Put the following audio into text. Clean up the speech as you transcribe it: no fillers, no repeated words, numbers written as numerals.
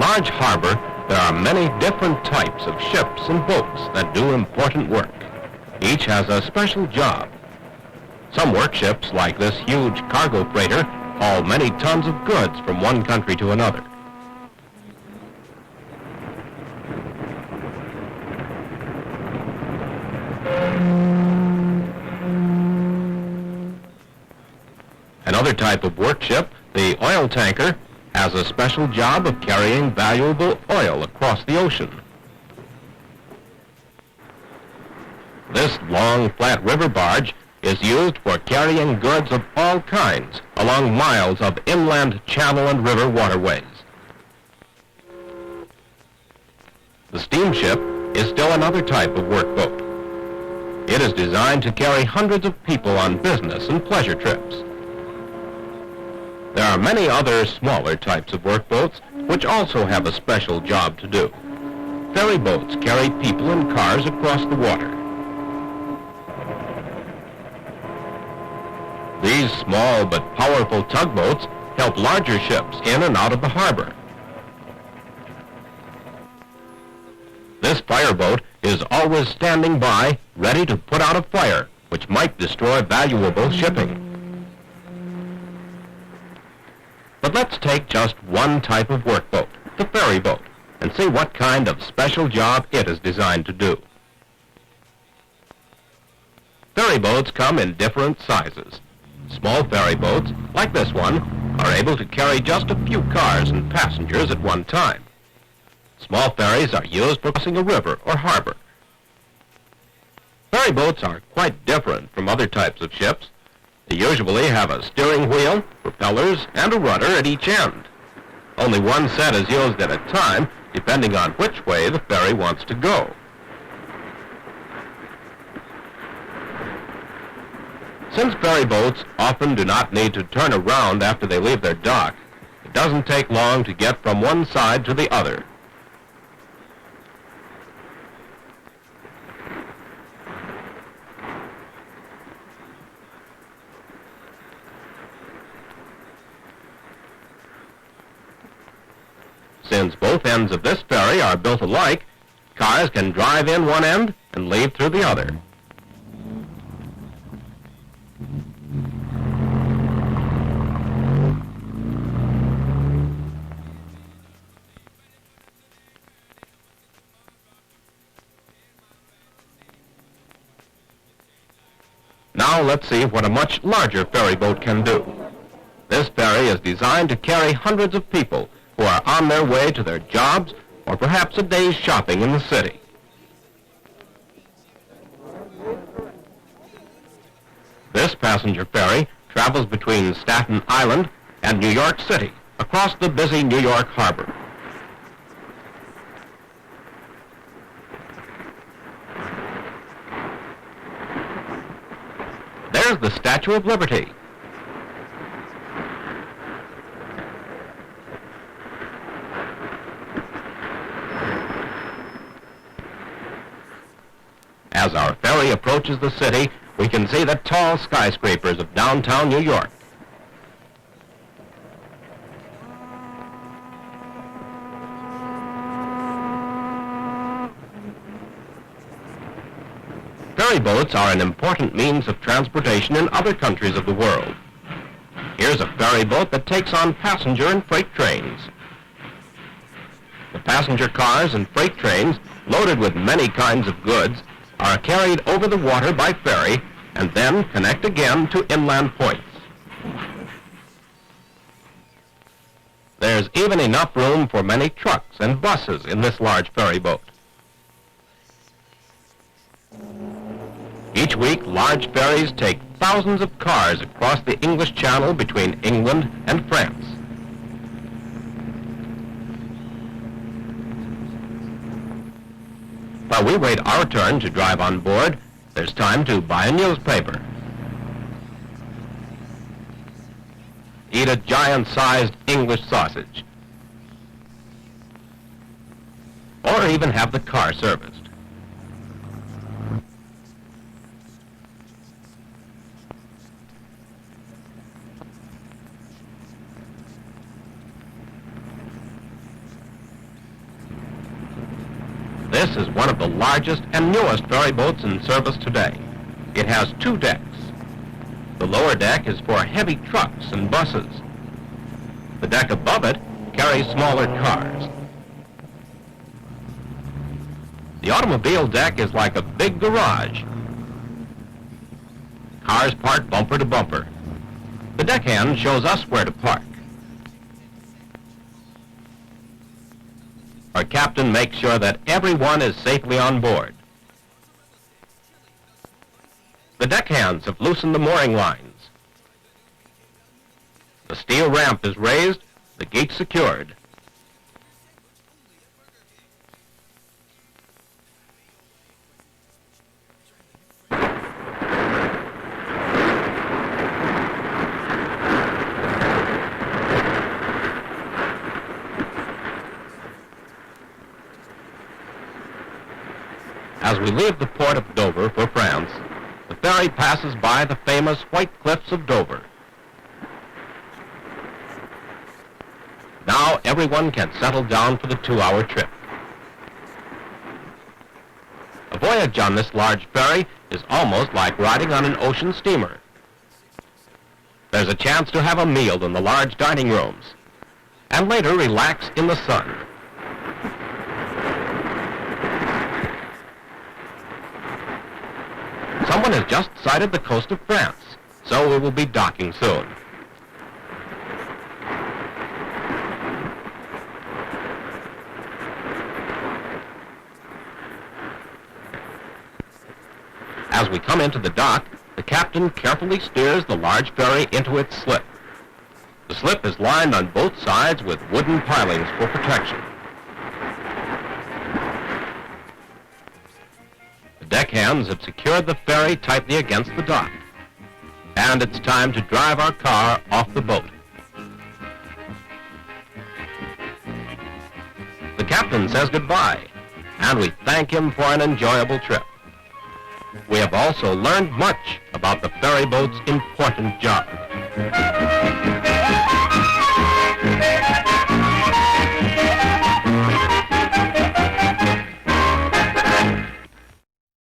large harbor, there are many different types of ships and boats that do important work. Each has a special job. Some workships, like this huge cargo freighter, haul many tons of goods from one country to another. Another type of workship, the oil tanker, has a special job of carrying valuable oil across the ocean. This long, flat river barge is used for carrying goods of all kinds along miles of inland channel and river waterways. The steamship is still another type of workboat. It is designed to carry hundreds of people on business and pleasure trips. There are many other smaller types of workboats which also have a special job to do. Ferry boats carry people and cars across the water. These small but powerful tugboats help larger ships in and out of the harbor. This fireboat is always standing by, ready to put out a fire, which might destroy valuable shipping. But let's take just one type of workboat, the ferryboat, and see what kind of special job it is designed to do. Ferryboats come in different sizes. Small ferryboats, like this one, are able to carry just a few cars and passengers at one time. Small ferries are used for crossing a river or harbor. Ferryboats are quite different from other types of ships. They usually have a steering wheel, propellers, and a rudder at each end. Only one set is used at a time, depending on which way the ferry wants to go. Since ferryboats often do not need to turn around after they leave their dock, it doesn't take long to get from one side to the other. Since both ends of this ferry are built alike, cars can drive in one end and leave through the other. Now let's see what a much larger ferryboat can do. This ferry is designed to carry hundreds of people who are on their way to their jobs or perhaps a day's shopping in the city. This passenger ferry travels between Staten Island and New York City across the busy New York harbor. There's the Statue of Liberty. As our ferry approaches the city, we can see the tall skyscrapers of downtown New York. Ferryboats are an important means of transportation in other countries of the world. Here's a ferryboat that takes on passenger and freight trains. The passenger cars and freight trains, loaded with many kinds of goods, are carried over the water by ferry and then connect again to inland points. There's even enough room for many trucks and buses in this large ferryboat. Each week, large ferries take thousands of cars across the English Channel between England and France. While we wait our turn to drive on board, there's time to buy a newspaper, eat a giant-sized English sausage, or even have the car serviced. This is one of the largest and newest ferry boats in service today. It has 2 decks. The lower deck is for heavy trucks and buses. The deck above it carries smaller cars. The automobile deck is like a big garage. Cars park bumper to bumper. The deckhand shows us where to park. Our captain makes sure that everyone is safely on board. The deckhands have loosened the mooring lines. The steel ramp is raised, the gate secured. As we leave the port of Dover for France, the ferry passes by the famous White Cliffs of Dover. Now everyone can settle down for the 2-hour trip. A voyage on this large ferry is almost like riding on an ocean steamer. There's a chance to have a meal in the large dining rooms, and later relax in the sun. Someone has just sighted the coast of France, so we will be docking soon. As we come into the dock, the captain carefully steers the large ferry into its slip. The slip is lined on both sides with wooden pilings for protection. The deckhands have secured the ferry tightly against the dock. And it's time to drive our car off the boat. The captain says goodbye, and we thank him for an enjoyable trip. We have also learned much about the ferry boat's important job.